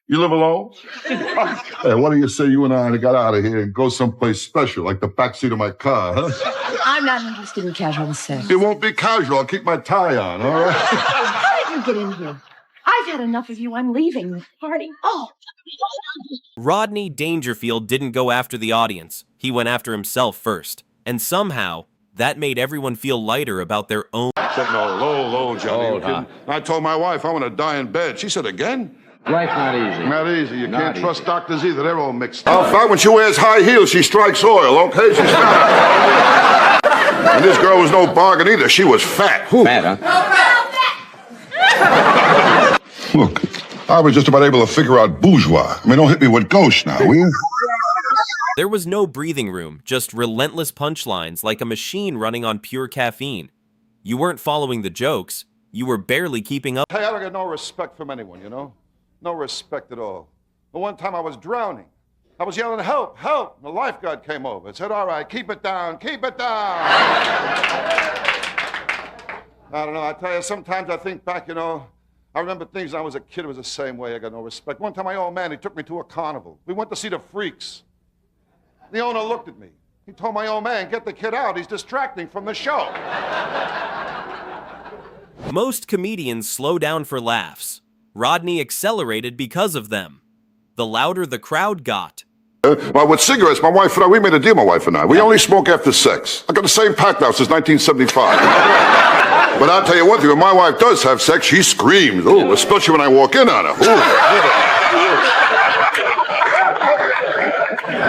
You live alone? Hey, why don't you say you and I got out of here and go someplace special, like the backseat of my car, huh? I'm not interested in casual sex. It won't be casual. I'll keep my tie on, all right? How did you get in here? I've had enough of you. I'm leaving this party. Oh. Rodney Dangerfield didn't go after the audience. He went after himself first. And somehow, that made everyone feel lighter about their own. I said, no, low, Johnny. I told my wife I want to die in bed. She said, again? Life's not easy. Not easy. You can't trust doctors either. They're all mixed up. In fact, when she wears high heels, she strikes oil, okay? She's fat. And this girl was no bargain either. She was fat. Fat, huh? Look, I was just about able to figure out bourgeois. I mean, don't hit me with gauche now, will you? There was no breathing room, just relentless punchlines like a machine running on pure caffeine. You weren't following the jokes. You were barely keeping up. Hey, I don't get no respect from anyone, you know? No respect at all. But one time I was drowning. I was yelling, help, help. The lifeguard came over and said, all right, keep it down, keep it down. I don't know, I tell you, sometimes I think back, you know, I remember things when I was a kid, it was the same way. I got no respect. One time my old man, he took me to a carnival. We went to see the freaks. The owner looked at me. He told my old man, get the kid out. He's distracting from the show. Most comedians slow down for laughs. Rodney accelerated because of them. The louder the crowd got. Well, with cigarettes, my wife and I, we made a deal, my wife and I. We only smoke after sex. I got the same pack now since 1975. But I'll tell you one thing, when my wife does have sex, she screams. Ooh, especially when I walk in on her.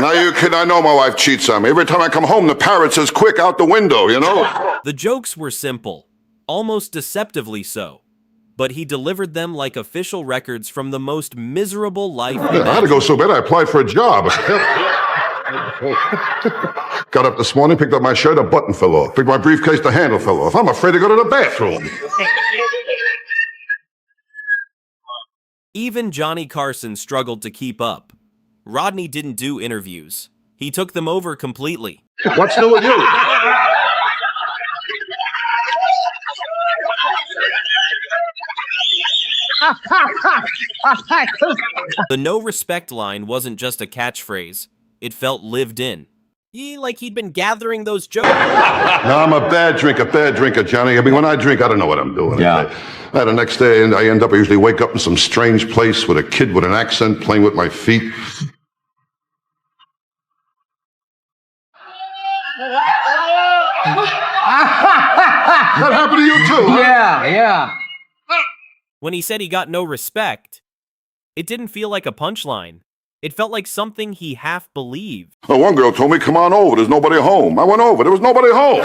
Now, you kid, I know my wife cheats on me. Every time I come home, the parrot says, quick, out the window, you know? The jokes were simple, almost deceptively so. But he delivered them like official records from the most miserable life. I had to go so bad, I applied for a job. Got up this morning, picked up my shirt, a button fell off. Picked my briefcase, the handle fell off. I'm afraid to go to the bathroom. Even Johnny Carson struggled to keep up. Rodney didn't do interviews. He took them over completely. What's new with you? The no respect line wasn't just a catchphrase. It felt lived in. Like he'd been gathering those jokes. No, I'm a bad drinker, Johnny. I mean, when I drink, I don't know what I'm doing. Yeah. The next day, I usually wake up in some strange place with a kid with an accent playing with my feet. That happened to you too, huh? Yeah. When he said he got no respect, it didn't feel like a punchline. It felt like something he half believed. Well, one girl told me, come on over, there's nobody home. I went over, there was nobody home.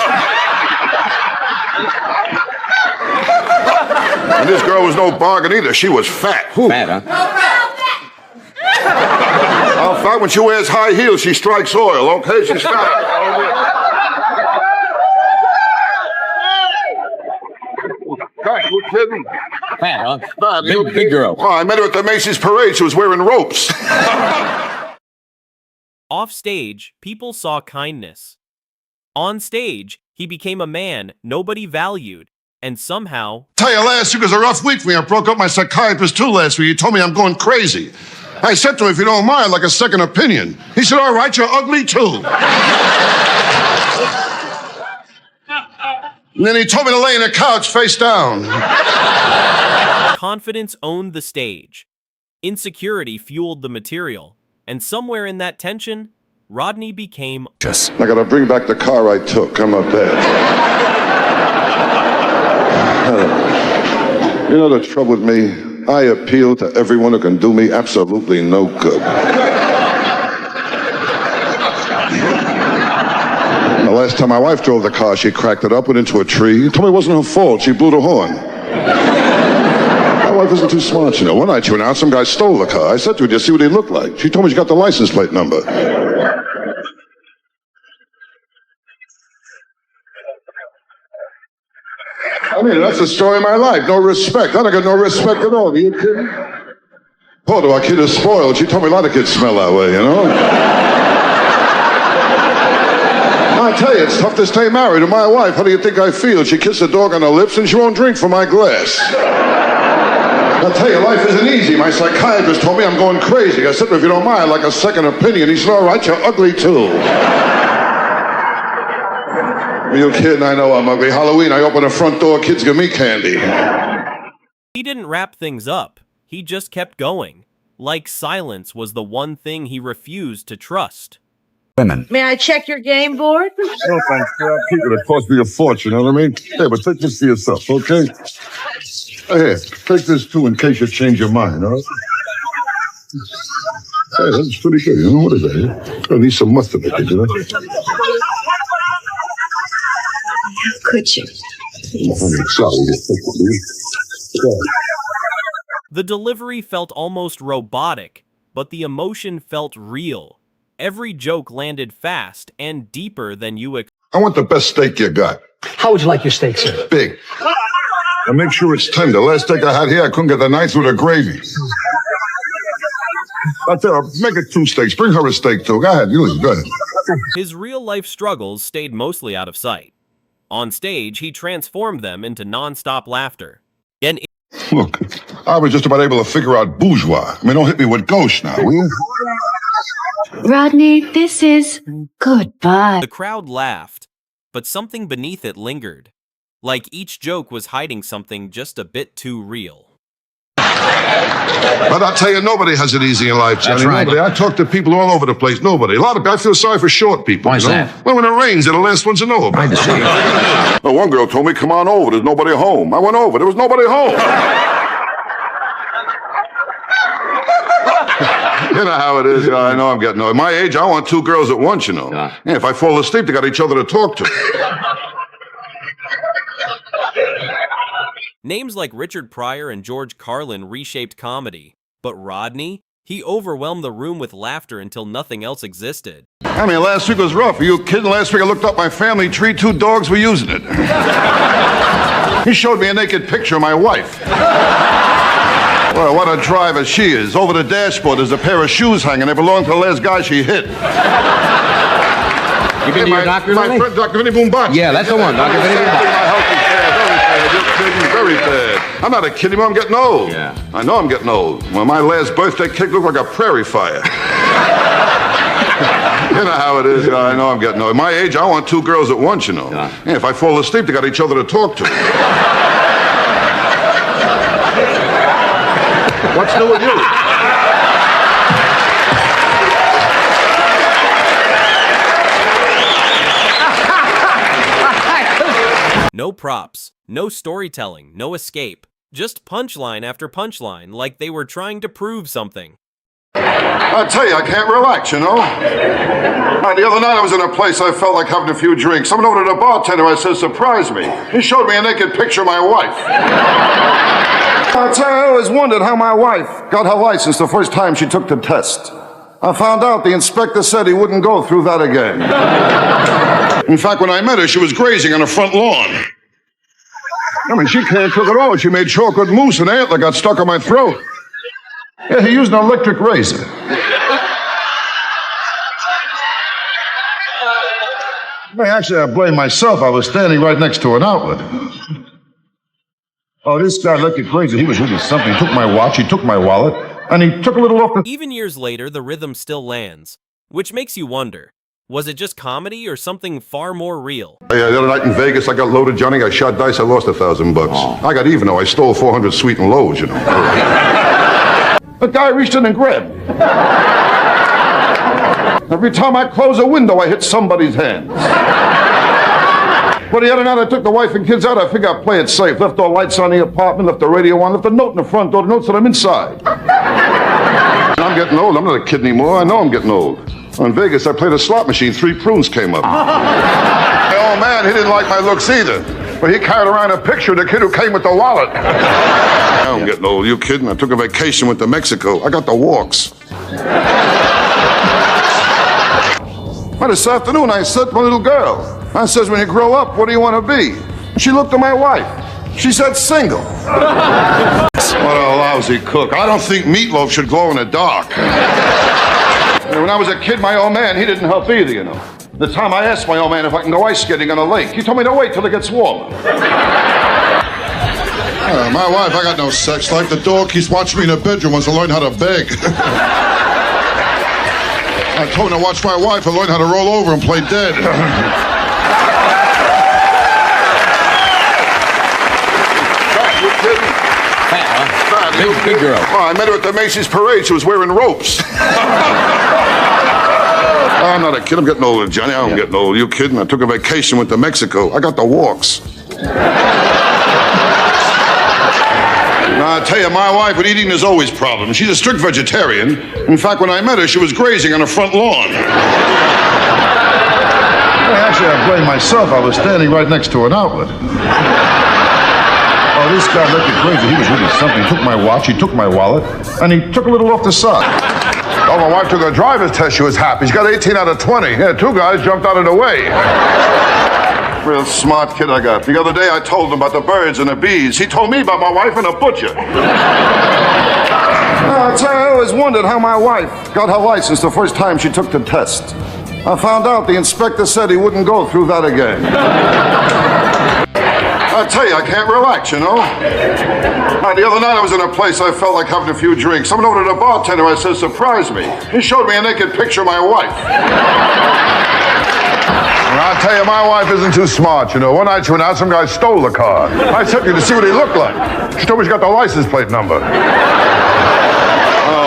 And this girl was no bargain either, she was fat. Fat, huh? In fact, when she wears high heels, she strikes oil, okay? She's fat. God, you kidding? Fat, huh? Big girl. Oh, I met her at the Macy's parade. She was wearing ropes. Off stage, people saw kindness. On stage, he became a man nobody valued, and somehow... Tell you, last week was a rough week for me. I broke up my psychiatrist too last week. He told me I'm going crazy. I said to him, if you don't mind, I'd like a second opinion. He said, all right, you're ugly too. And then he told me to lay in a couch face down. Confidence owned the stage. Insecurity fueled the material. And somewhere in that tension, Rodney became... I gotta bring back the car I took. I'm not bad. You know the trouble with me? I appeal to everyone who can do me absolutely no good. The last time my wife drove the car, she cracked it up, went into a tree. Told me it wasn't her fault. She blew the horn. My wife isn't too smart, you know. One night she went out, some guy stole the car. I said to her, just see what he looked like. She told me she got the license plate number. I mean, that's the story of my life. No respect. I don't get no respect at all. Are you kidding? Poor do our kid is spoiled. She told me a lot of kids smell that way, you know? I tell you, it's tough to stay married to my wife. How do you think I feel? She kissed the dog on her lips and she won't drink from my glass. I'll tell you, life isn't easy. My psychiatrist told me I'm going crazy. I said to him, if you don't mind, I'd like a second opinion. He said, all right, you're ugly too. Are you kidding? I know I'm ugly. Halloween, I open the front door, kids give me candy. He didn't wrap things up. He just kept going. Like silence was the one thing he refused to trust. Women. May I check your game board? No, thanks. Keep it. It cost me a fortune, you know what I mean? Hey, but take this for yourself, okay? Here, take this too in case you change your mind, all right? Hey, that's pretty good. You know, what is that? I need some mustard, you know? Could you? Sorry. The delivery felt almost robotic, but the emotion felt real. Every joke landed fast and deeper than you expected. I want the best steak you got. How would you like your steak, sir? Big. And make sure it's tender. Last steak I had here, I couldn't get the knife through the gravy. I tell her, make it 2 steaks. Bring her a steak, too. Go ahead. Go ahead. His real-life struggles stayed mostly out of sight. On stage, he transformed them into non-stop laughter. And Look, I was just about able to figure out bourgeois. I mean, don't hit me with gauche now, will you? Rodney, this is goodbye. the crowd laughed, but something beneath it lingered. Like each joke was hiding something just a bit too real. But I'll tell you, nobody has it easy in life, Johnny. That's right. Nobody. I talk to people all over the place. Nobody. A lot of people, I feel sorry for short people. Why's you know? that? Well, when it rains, they're the last ones to know about it. Well, one girl told me, come on over. There's nobody home. I went over. There was nobody home. You know how it is. I know I'm getting old. At my age, I want 2 girls at once, you know. Yeah. Yeah, if I fall asleep, they got each other to talk to. Names like Richard Pryor and George Carlin reshaped comedy, but Rodney, he overwhelmed the room with laughter until nothing else existed. I mean, last week was rough. Are you kidding? Last week I looked up my family tree. 2 dogs were using it. He showed me a naked picture of my wife. Well, what a driver she is. Over the dashboard, there's a pair of shoes hanging. They belong to the last guy she hit. You been to your doctor my lately? friend, Dr. Vinny Boombox. Yeah, that's the one, Dr. Vinny Boombox. My health is bad, very bad. I'm not a kid anymore. I'm getting old. Yeah. I know I'm getting old. Well, my last birthday cake looked like a prairie fire. You know how it is. I know I'm getting old. At my age, I want 2 girls at once, you know. Yeah, if I fall asleep, they got each other to talk to. What's new with you? No props, no storytelling, no escape. Just punchline after punchline, like they were trying to prove something. I tell you, I can't relax, you know? The other night I was in a place I felt like having a few drinks. Someone over to the bartender, I said, surprise me. He showed me a naked picture of my wife. I tell you, I always wondered how my wife got her license the first time she took the test. I found out the inspector said he wouldn't go through that again. In fact, when I met her, she was grazing on the front lawn. I mean, she can't cook at all. She made chocolate mousse and antler got stuck on my throat. Yeah, he used an electric razor. Actually, I blame myself. I was standing right next to an outlet. Oh, this guy electric razor, he was really something. He took my watch, he took my wallet, and he took a little off the... Even years later, the rhythm still lands, which makes you wonder, was it just comedy or something far more real? Yeah, the other night in Vegas, I got loaded, Johnny. I shot dice, I lost $1,000 bucks. Oh. I got even, though. I stole 400 sweet and lows, you know. The guy reached in and grabbed me. Every time I close a window, I hit somebody's hands. But the other night, I took the wife and kids out. I figured I'd play it safe. Left all lights on the apartment, left the radio on, left a note in the front door. The note said I'm inside. I'm getting old. I'm not a kid anymore. I know I'm getting old. In Vegas, I played a slot machine. 3 prunes came up. The old man, he didn't like my looks either. But he carried around a picture of the kid who came with the wallet. I'm getting old. You kidding? I took a vacation, went to Mexico. I got the walks. Well, this afternoon, I said to my little girl, I says, when you grow up, what do you want to be? She looked at my wife. She said, single. What a lousy cook. I don't think meatloaf should glow in the dark. When I was a kid, my old man, he didn't help either, you know. The time I asked my old man if I can go ice skating on a lake, he told me to wait till it gets warmer. My wife, I got no sex life. The dog keeps watching me in the bedroom, wants to learn how to beg. I told him to watch my wife and learn how to roll over and play dead. You kidding? Big girl. Oh, I met her at the Macy's parade. She was wearing ropes. I'm not a kid. I'm getting older, Johnny. I'm getting old. You kidding? I took a vacation, went to Mexico. I got the walks. Now, I tell you, my wife with eating is always a problem. She's a strict vegetarian. In fact, when I met her, she was grazing on her front lawn. Actually, I blame myself. I was standing right next to an outlet. Oh, this guy looked crazy. He was really something. He took my watch, he took my wallet, and he took a little off the side. Oh, my wife took a driver's test. She was happy. She got 18 out of 20. Yeah, 2 guys jumped out of the way. Real smart kid I got. The other day I told him about the birds and the bees. He told me about my wife and a butcher. I tell you, I always wondered how my wife got her license the first time she took the test. I found out the inspector said he wouldn't go through that again. I tell you, I can't relax, you know. The other night I was in a place I felt like having a few drinks. Someone ordered a bartender. I said, surprise me. He showed me a naked picture of my wife. And I'll tell you, my wife isn't too smart, you know. One night she went out, some guy stole the car. I took her to see what he looked like. She told me she got the license plate number. Oh,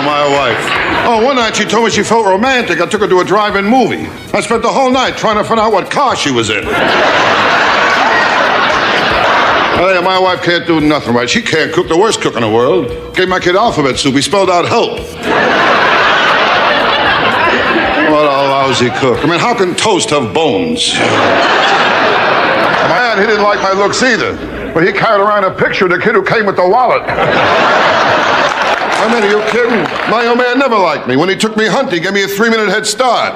my wife. Oh, one night she told me she felt romantic. I took her to a drive-in movie. I spent the whole night trying to find out what car she was in. Hey, my wife can't do nothing right. She can't cook, the worst cook in the world. Gave my kid alphabet soup. He spelled out help. What a lousy cook. I mean, how can toast have bones? Man, he didn't like my looks either. But he carried around a picture of the kid who came with the wallet. I mean, are you kidding? My old man never liked me. When he took me hunting, he gave me a 3-minute head start.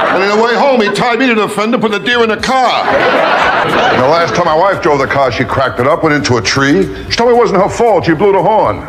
And on the way home, he tied me to the fender, put the deer in the car. And the last time my wife drove the car, she cracked it up, went into a tree. She told me it wasn't her fault. She blew the horn.